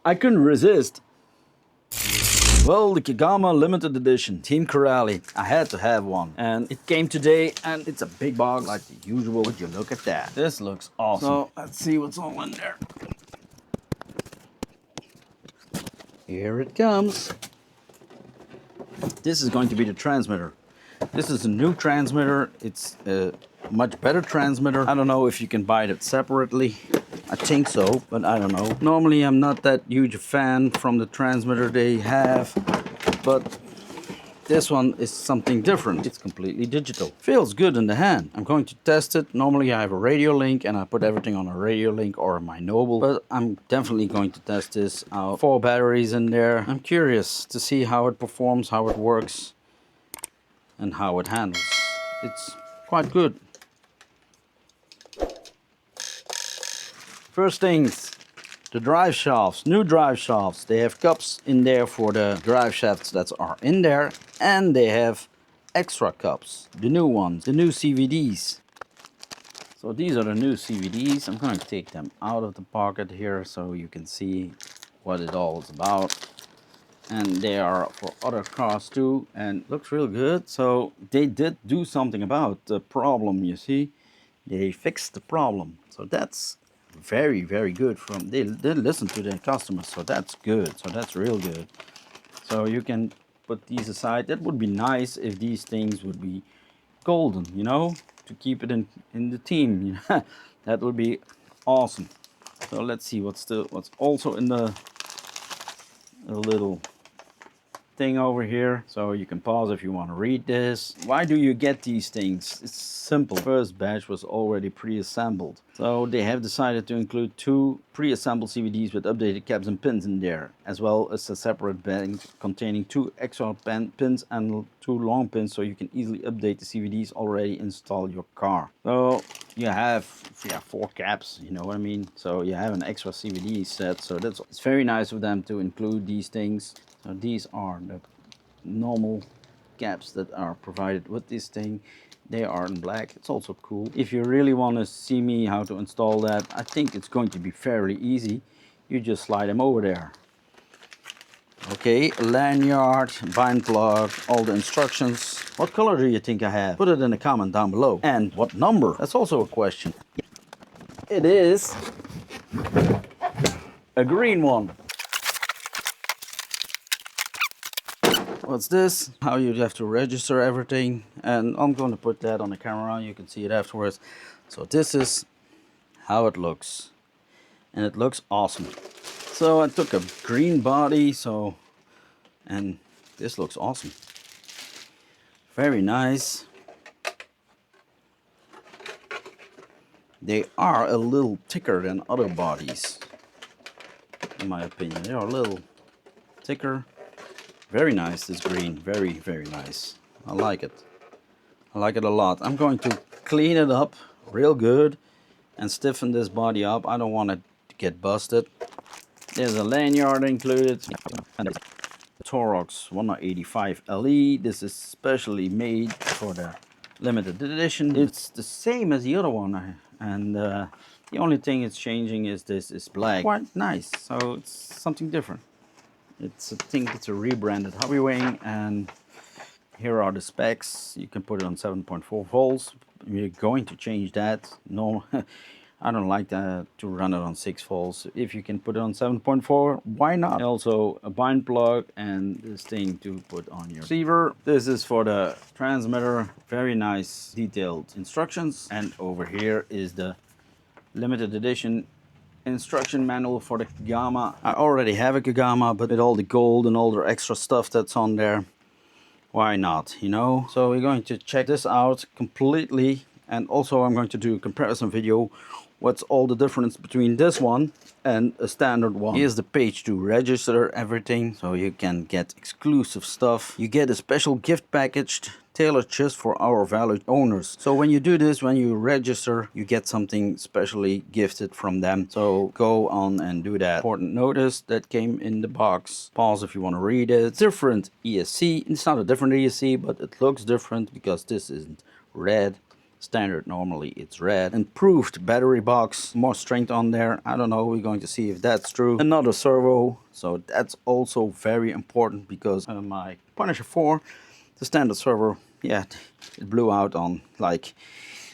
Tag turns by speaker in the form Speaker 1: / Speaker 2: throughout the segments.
Speaker 1: I couldn't resist. Well, the Kagama limited edition Team Corrali. I had to have one, and it came today, and it's a big box like the usual. Would you look at that? This looks awesome. So let's see what's all in there. Here it comes. This is going to be the transmitter. This is a new transmitter. It's a much better transmitter. I don't know if you can buy it separately. I think so, but I don't know. Normally I'm not that huge a fan from the transmitter they have, but this one is something different. It's completely digital. Feels good in the hand. I'm going to test it. Normally I have a radio link and I put everything on a radio link or my Noble, but I'm definitely going to test this out. 4 batteries in there. I'm curious to see how it performs, how it works, and how it handles. It's quite good. First things, the drive shafts, new drive shafts. They have cups in there for the drive shafts that are in there, and they have extra cups, the new ones, the new CVDs. So these are the new CVDs. I'm going to take them out of the pocket here so you can see what it all is about. And they are for other cars too, and looks real good. So they did do something about the problem, you see. They fixed the problem. So that's very, very good. From they listen to their customers, so that's good. So that's real good. So you can put these aside. That would be nice if these things would be golden, you know, to keep it in the team. That would be awesome. So let's see what's also in the little thing over here. So you can pause if you want to read this. Why do you get these things? It's simple. First batch was already pre-assembled. So they have decided to include 2 pre-assembled CVDs with updated caps and pins in there, as well as a separate bank containing 2 extra pins and 2 long pins, so you can easily update the CVDs already installed your car. So you have 4 caps, you know what I mean? So you have an extra CVD set. So it's very nice of them to include these things. So these are the normal caps that are provided with this thing. They are in black. It's also cool. If you really want to see me how to install that, I think it's going to be fairly easy. You just slide them over there. Okay, lanyard, bind plug, all the instructions. What color do you think I have? Put it in a comment down below. And what number? That's also a question. It is a green one. What's this? How you have to register everything, and I'm going to put that on the camera. You can see it afterwards. So this is how it looks, and it looks awesome. So I took a green body, and this looks awesome. Very nice. They are a little thicker than other bodies, in my opinion. They are a little thicker. Very nice, this green. Very, very nice. I like it. I like it a lot. I'm going to clean it up real good and stiffen this body up. I don't want it to get busted. There's a lanyard included. Torx 185 LE. This is specially made for the limited edition. It's the same as the other one, and the only thing it's changing is this is black. Quite nice. So it's something different. I think it's a rebranded hobby wing, and here are the specs. You can put it on 7.4 volts. We're going to change that. No, I don't like that to run it on 6 volts. If you can put it on 7.4, why not? Also a bind plug and this thing to put on your receiver. This is for the transmitter. Very nice detailed instructions. And over here is the limited edition instruction manual for the Kagama. I already have a Kagama, but with all the gold and all the extra stuff that's on there, why not, you know? So we're going to check this out completely, and also I'm going to do a comparison video. What's all the difference between this one and a standard one. Here's the page to register everything, so you can get exclusive stuff. You get a special gift package tailored just for our valued owners. So when you do this, when you register, you get something specially gifted from them. So go on and do that. Important notice that came in the box. Pause if you want to read it. Different ESC. It's not a different ESC, but it looks different because this isn't red. Standard, normally it's red. Improved battery box, more strength on there. I don't know, we're going to see if that's true. Another servo, so that's also very important because my Punisher 4, the standard servo, yeah, it blew out on like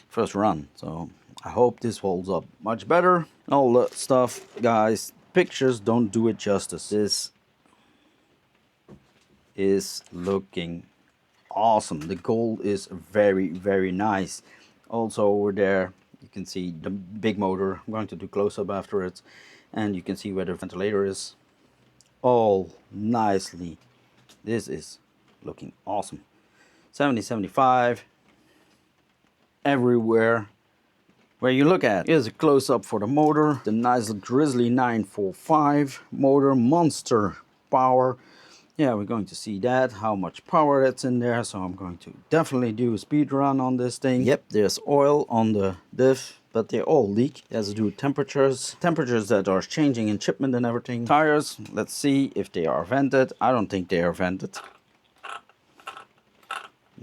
Speaker 1: first run. So I hope this holds up much better. All the stuff, guys, pictures don't do it justice. This is looking awesome. The gold is very, very nice. Also over there you can see the big motor. I'm going to do close-up after it, and you can see where the ventilator is. All nicely. This is looking awesome. 7075 everywhere where you look at. Here's a close-up for the motor. The nice Grizzly 945 motor, monster power. Yeah, we're going to see that, how much power that's in there. So I'm going to definitely do a speed run on this thing. Yep, there's oil on the diff, but they all leak. It has to do with temperatures that are changing in shipment and everything. Tires, let's see if they are vented. I don't think they are vented.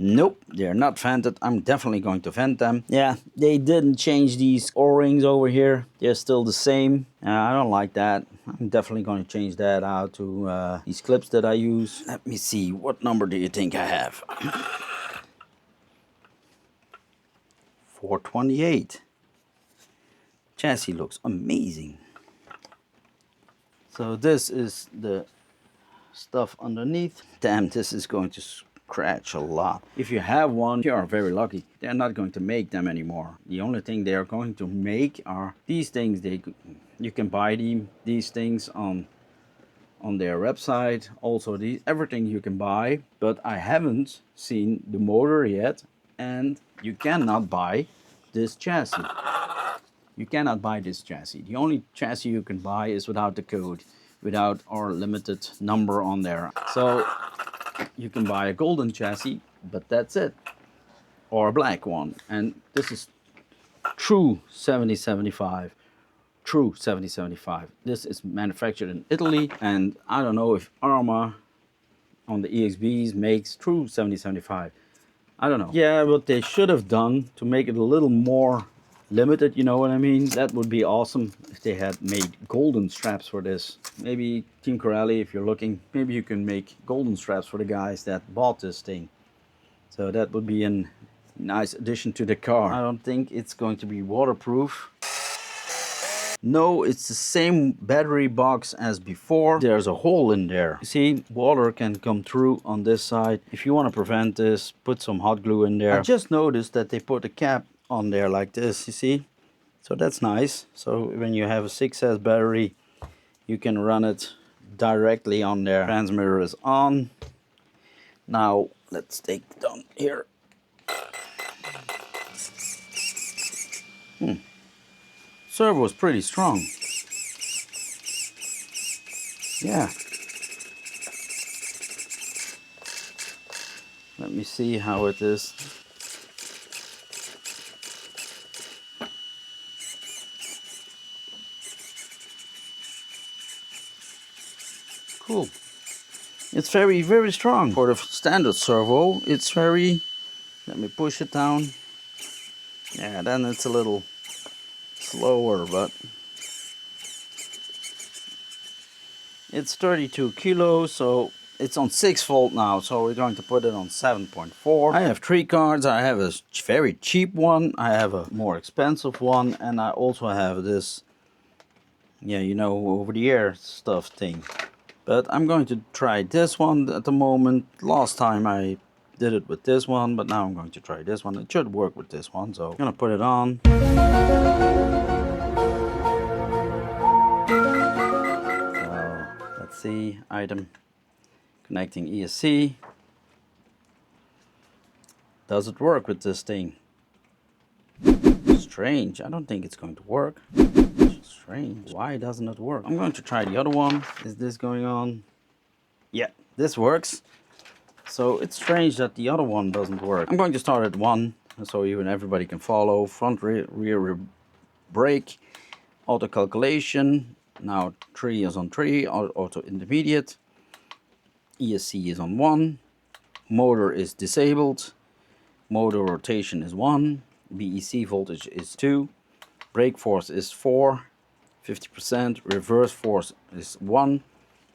Speaker 1: Nope, they're not vented. I'm definitely going to vent them. Yeah, they didn't change these O-rings over here. They're still the same. I don't like that. I'm definitely going to change that out to these clips that I use. Let me see, what number do you think I have? 428. Chassis looks amazing. So this is the stuff underneath. Damn, this is going to scratch a lot. If you have one, you are very lucky. They're not going to make them anymore. The only thing they are going to make are these things. You can buy these things on their website. Also, everything you can buy, but I haven't seen the motor yet, and you cannot buy this chassis. You cannot buy this chassis. The only chassis you can buy is without the code, without our limited number on there. So you can buy a golden chassis, but that's it, or a black one. And this is true 7075. True 7075. This is manufactured in Italy, and I don't know if Arma on the EXBs makes true 7075. I don't know. Yeah, what they should have done to make it a little more limited, you know what I mean? That would be awesome if they had made golden straps for this. Maybe Team Corelli, if you're looking, maybe you can make golden straps for the guys that bought this thing. So that would be a nice addition to the car. I don't think it's going to be waterproof. No, it's the same battery box as before. There's a hole in there. You see, water can come through on this side. If you want to prevent this, put some hot glue in there. I just noticed that they put a cap on there like this, you see? So that's nice. So when you have a 6S battery, you can run it directly on there. Transmitter is on. Now let's take it down here. Servo is pretty strong. Yeah. Let me see how it is. Cool. It's very, very strong. For the standard servo, it's very... Let me push it down. Yeah, then it's a little slower, but... It's 32 kilos, so it's on 6 volt now, so we're going to put it on 7.4. I have 3 cards. I have a very cheap one, I have a more expensive one, and I also have this, yeah, you know, over the air stuff thing. But I'm going to try this one at the moment. Last time I did it with this one, but now I'm going to try this one. It should work with this one, so I'm gonna put it on. So let's see, item, connecting ESC. Does it work with this thing? Strange, I don't think it's going to work. Strange, why doesn't it work? I'm going to try the other one. Is this going on? Yeah, this works. So it's strange that the other one doesn't work. I'm going to start at 1, so you and everybody can follow. Front, rear brake, auto calculation. Now 3 is on 3, auto intermediate. ESC is on 1. Motor is disabled. Motor rotation is 1. BEC voltage is 2, brake force is 4, 50%, reverse force is 1,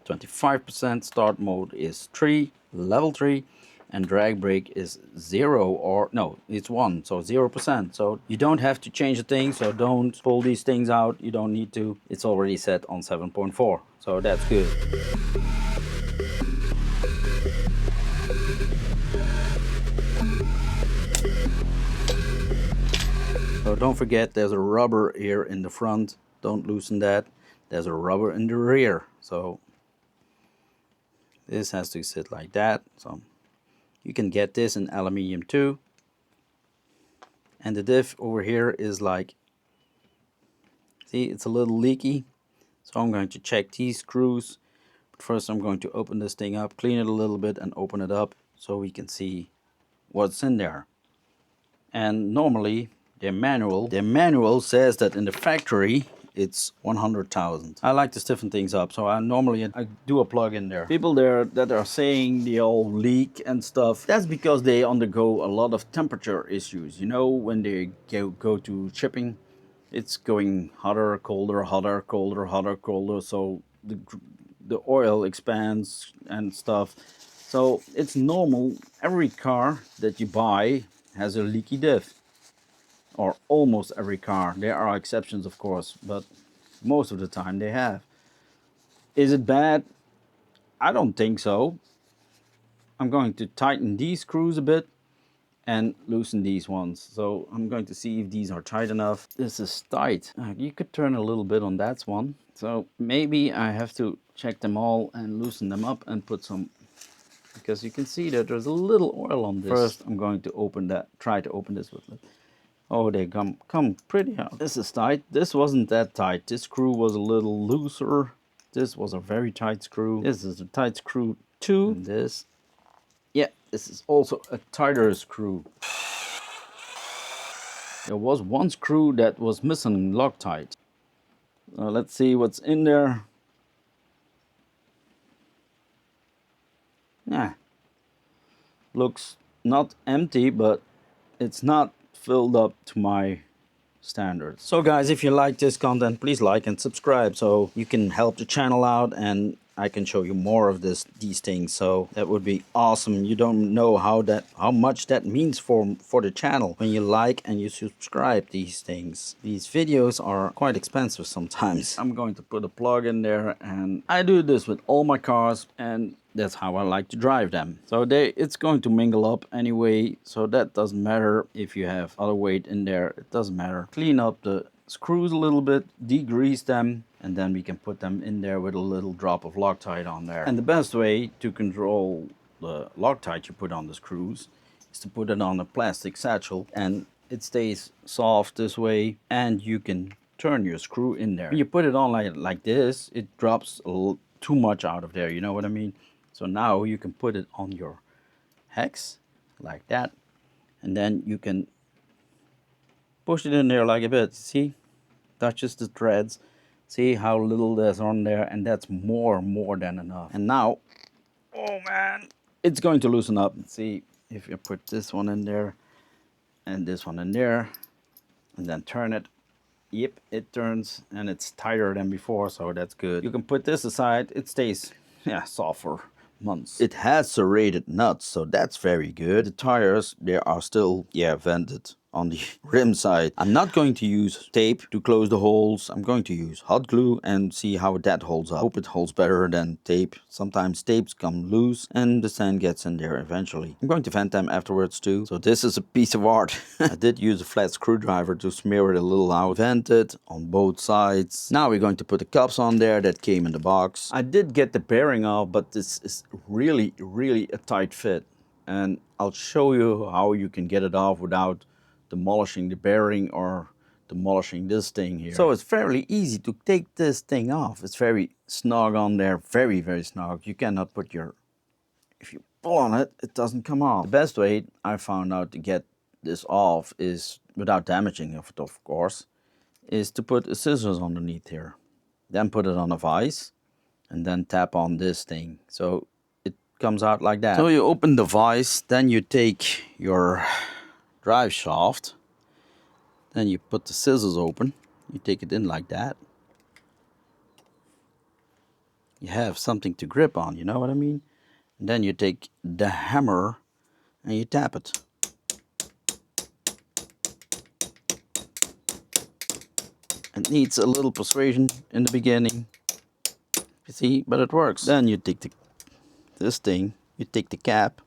Speaker 1: 25%, start mode is 3, level 3, and drag brake is 0, or no, it's 1, so 0%. So you don't have to change the thing, so don't pull these things out, you don't need to. It's already set on 7.4, so that's good. So don't forget, there's a rubber here in the front, don't loosen that. There's a rubber in the rear, so this has to sit like that. So you can get this in aluminium too. And the diff over here is like, see, it's a little leaky. So I'm going to check these screws. But first I'm going to open this thing up, clean it a little bit and open it up so we can see what's in there. And normally their manual says that in the factory it's 100,000. I like to stiffen things up, so I do a plug in there. People there that are saying they all leak and stuff, that's because they undergo a lot of temperature issues. You know, when they go to shipping, it's going hotter, colder, hotter, colder, hotter, colder, so the oil expands and stuff. So it's normal. Every car that you buy has a leaky diff. Or almost every car. There are exceptions, of course, but most of the time they have. Is it bad? I don't think so. I'm going to tighten these screws a bit and loosen these ones. So I'm going to see if these are tight enough. This is tight. You could turn a little bit on that one. So maybe I have to check them all and loosen them up and put some, because you can see that there's a little oil on this. First I'm going to try to open this with it. Oh, they come pretty out. This is tight. This wasn't that tight. This screw was a little looser. This was a very tight screw. This is a tight screw too. And this, yeah, this is also a tighter screw. There was one screw that was missing Loctite. Let's see what's in there. Yeah, looks not empty, but it's not filled up to my standards. So guys, if you like this content, please like and subscribe so you can help the channel out and I can show you more of these things. So that would be awesome. You don't know how much that means for the channel when you like and you subscribe these things. These videos are quite expensive sometimes. I'm going to put a plug in there, and I do this with all my cars, and that's how I like to drive them. So it's going to mingle up anyway, so that doesn't matter if you have other weight in there. It doesn't matter. Clean up the screws a little bit, degrease them, and then we can put them in there with a little drop of Loctite on there. And the best way to control the Loctite you put on the screws is to put it on a plastic satchel, and it stays soft this way, and you can turn your screw in there. When you put it on like this, it drops a little too much out of there, you know what I mean? So now you can put it on your hex like that, and then you can push it in there like a bit. See, touches the threads. See how little there's on there, and that's more than enough. And now, oh man, it's going to loosen up. See, if you put this one in there and this one in there and then turn it, yep, it turns and it's tighter than before, so that's good. You can put this aside. It stays, yeah, soft for months. It has serrated nuts, so that's very good. The tires, they are still, yeah, vented on the rim side. I'm not going to use tape to close the holes. I'm going to use hot glue and see how that holds up. Hope it holds better than tape. Sometimes tapes come loose and the sand gets in there eventually. I'm going to vent them afterwards too. So this is a piece of art. I did use a flat screwdriver to smear it a little out. Vent it on both sides. Now we're going to put the cups on there that came in the box. I did get the bearing off, but this is really a tight fit. And I'll show you how you can get it off without demolishing the bearing or demolishing this thing here. So it's fairly easy to take this thing off. It's very snug on there, very snug. You cannot put if you pull on it, it doesn't come off. The best way I found out to get this off is, without damaging it of course, is to put a scissors underneath here. Then put it on a vise and then tap on this thing. So it comes out like that. So you open the vise, then you take your drive shaft Then you put the scissors open. You take it in like that. You have something to grip on, you know what I mean? And then you take the hammer and you tap it. It needs a little persuasion in the beginning, you see, but it works. Then you take this thing, you take the cap,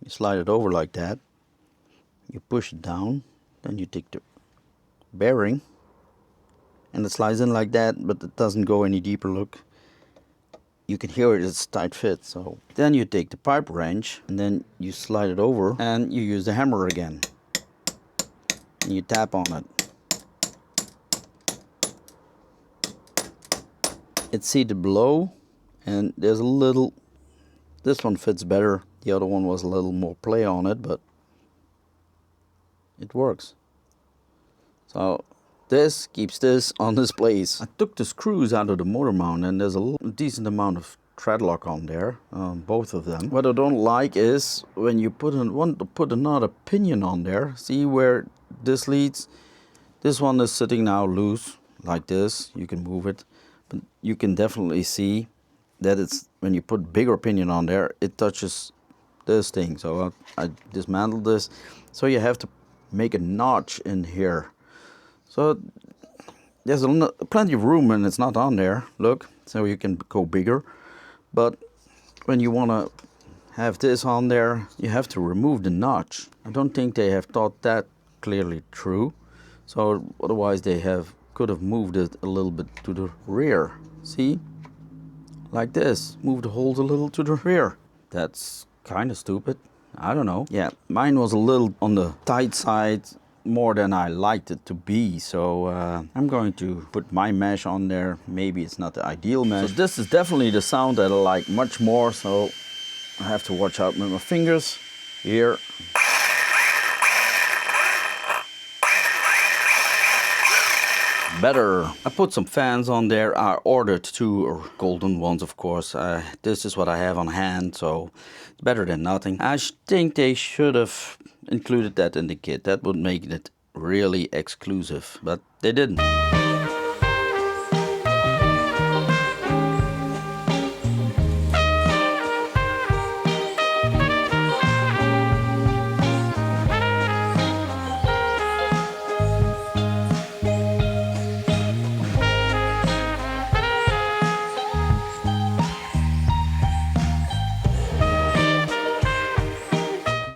Speaker 1: you slide it over like that, you push it down, then you take the bearing, and it slides in like that, but it doesn't go any deeper. Look, you can hear it, it's tight fit. So then you take the pipe wrench and then you slide it over and you use the hammer again and you tap on it. It's seated below, and there's a little, this one fits better, the other one was a little more play on it, but it works. So this keeps this on this place. I took the screws out of the motor mount, and there's a decent amount of thread lock on there, both of them. What I don't like is when you want to put another pinion on there. See where this leads? This one is sitting now loose like this. You can move it, but you can definitely see that it's, when you put bigger pinion on there, it touches this thing. So I dismantled this. So you have to make a notch in here. So there's plenty of room and it's not on there, look, so you can go bigger. But when you want to have this on there, you have to remove the notch. I don't think they have thought that clearly through. So otherwise they could have moved it a little bit to the rear. See? Like this, move the holes a little to the rear. That's kind of stupid. I don't know. Yeah, mine was a little on the tight side, more than I liked it to be. So I'm going to put my mesh on there. Maybe it's not the ideal mesh. So this is definitely the sound that I like much more. So I have to watch out with my fingers here. Better. I put some fans on there. I ordered 2 golden ones, of course. This is what I have on hand, so it's better than nothing. I think they should have included that in the kit. That would make it really exclusive, but they didn't.